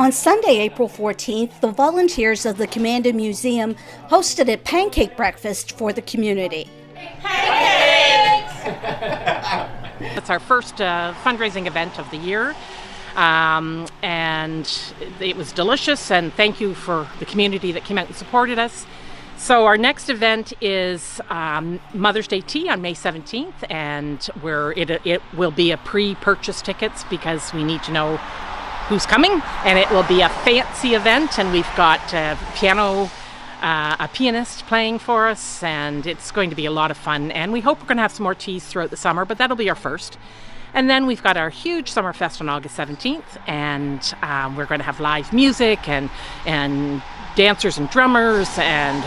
On Sunday, April 14th, the volunteers of the Commanda Museum hosted a pancake breakfast for the community. Pancakes! It's our first fundraising event of the year, and it was delicious, and thank you for the community that came out and supported us. So our next event is Mother's Day Tea on May 17th, and it will be a pre-purchase tickets because we need to know who's coming, and it will be a fancy event, and we've got a pianist playing for us, and it's going to be a lot of fun, and we hope we're going to have some more teas throughout the summer, but that'll be our first. And then we've got our huge summer fest on August 17th, and we're going to have live music and dancers and drummers and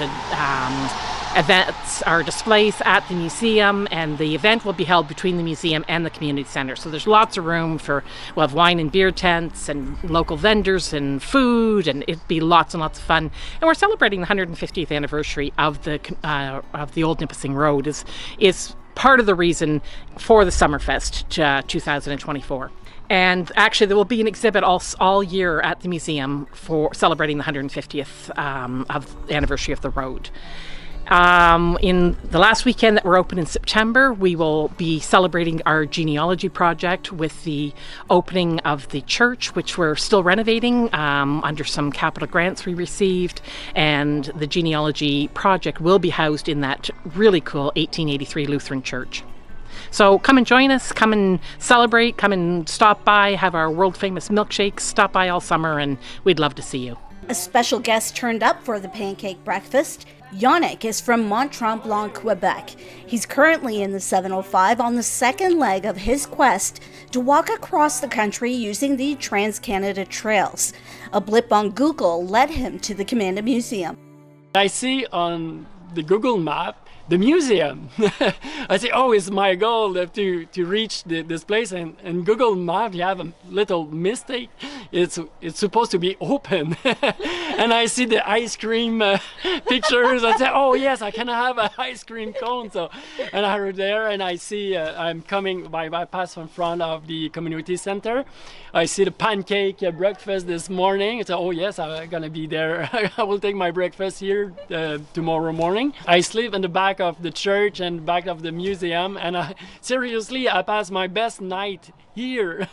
events or displays at the museum, and the event will be held between the museum and the community center. So there's lots of room we'll have wine and beer tents and local vendors and food, and it'll be lots and lots of fun. And we're celebrating the 150th anniversary of the Old Nipissing Road is part of the reason for the Summerfest 2024. And actually, there will be an exhibit all year at the museum for celebrating the 150th of the anniversary of the road. In the last weekend that we're open in September, we will be celebrating our genealogy project with the opening of the church, which we're still renovating under some capital grants we received. And the genealogy project will be housed in that really cool 1883 Lutheran church. So come and join us, come and celebrate, come and stop by, have our world famous milkshakes, stop by all summer, and we'd love to see you. A special guest turned up for the pancake breakfast. Yannick is from Mont-Tremblant, Quebec. He's currently in the 705 on the second leg of his quest to walk across the country using the Trans-Canada Trails. A blip on Google led him to the Commanda Museum. I see on the Google map the museum. I say, oh, it's my goal to reach this place, and Google Map, you have a little mistake. It's supposed to be open. And I see the ice cream pictures. I say, oh yes, I can have an ice cream cone. So, and I was there, and I see I'm coming by pass in front of the community center. I see the pancake breakfast this morning. So, oh yes, I'm gonna be there. I will take my breakfast here tomorrow morning. I sleep in the back of the church and back of the museum, and seriously, I pass my best night here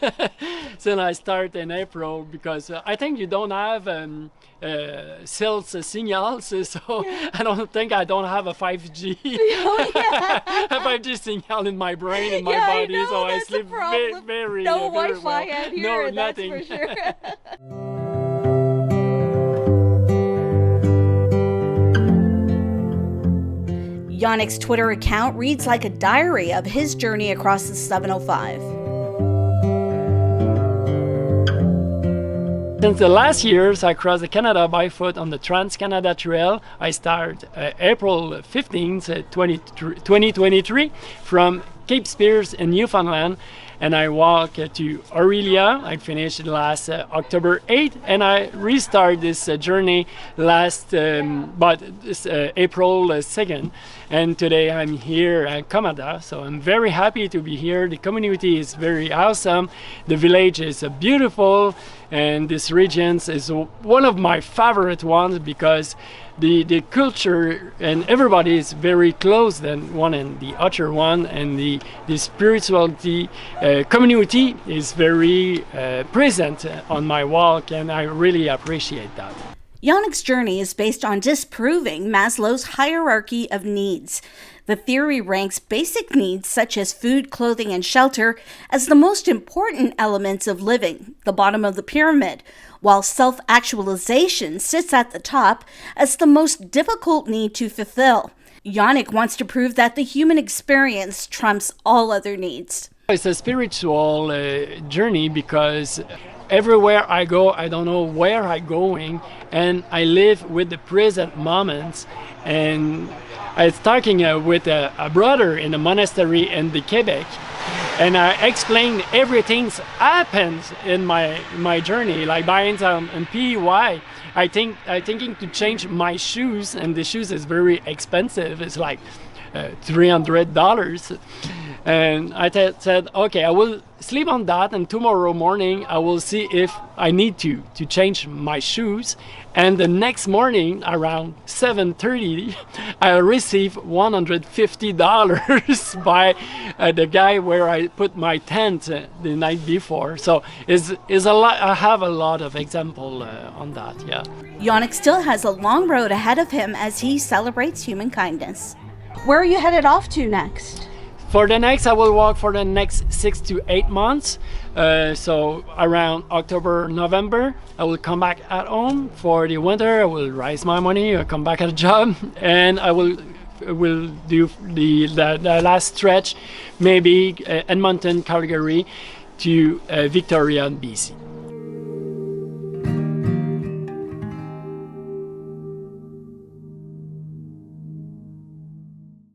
since I start in April, because I think you don't have cell signals, so I don't think I don't have a 5G Oh, yeah. a 5G signal in my brain and my Yeah, body, I know, so I that's sleep the problem. very No very Wi-Fi well. out here, No, that's nothing. for sure. Yannick's Twitter account reads like a diary of his journey across the 705. Since the last years, I crossed Canada by foot on the Trans-Canada Trail. I start April 15th, 2023 from Cape Spears in Newfoundland, and I walk to Aurelia. I finished last October 8th, and I restart this journey last April 2nd. And today I'm here at Commanda, so I'm very happy to be here. The community is very awesome. The village is beautiful, and this region is one of my favorite ones because the culture and everybody is very close than one and the other one, and the spirituality community is very present on my walk, and I really appreciate that. Yannick's journey is based on disproving Maslow's hierarchy of needs. The theory ranks basic needs such as food, clothing, and shelter as the most important elements of living, the bottom of the pyramid, while self-actualization sits at the top as the most difficult need to fulfill. Yannick wants to prove that the human experience trumps all other needs. It's a spiritual journey because everywhere I go, I don't know where I'm going, and I live with the present moments. And I was talking with a brother in a monastery in the Quebec, and I explained everything happens in my journey, like buying some PY. I'm thinking to change my shoes, and the shoes is very expensive. It's like $300. And I said, okay, I will sleep on that, and tomorrow morning I will see if I need to change my shoes. And the next morning around 7:30 I received $150 by the guy where I put my tent the night before. So is a lot. I have a lot of example on that. Yeah. Yannick still has a long road ahead of him as he celebrates human kindness. Where are you headed off to next? For the next, I will walk for the next 6 to 8 months. So around October, November, I will come back at home. For the winter, I will raise my money, I'll come back at a job, and I will do the last stretch, maybe Edmonton, Calgary to Victoria, BC.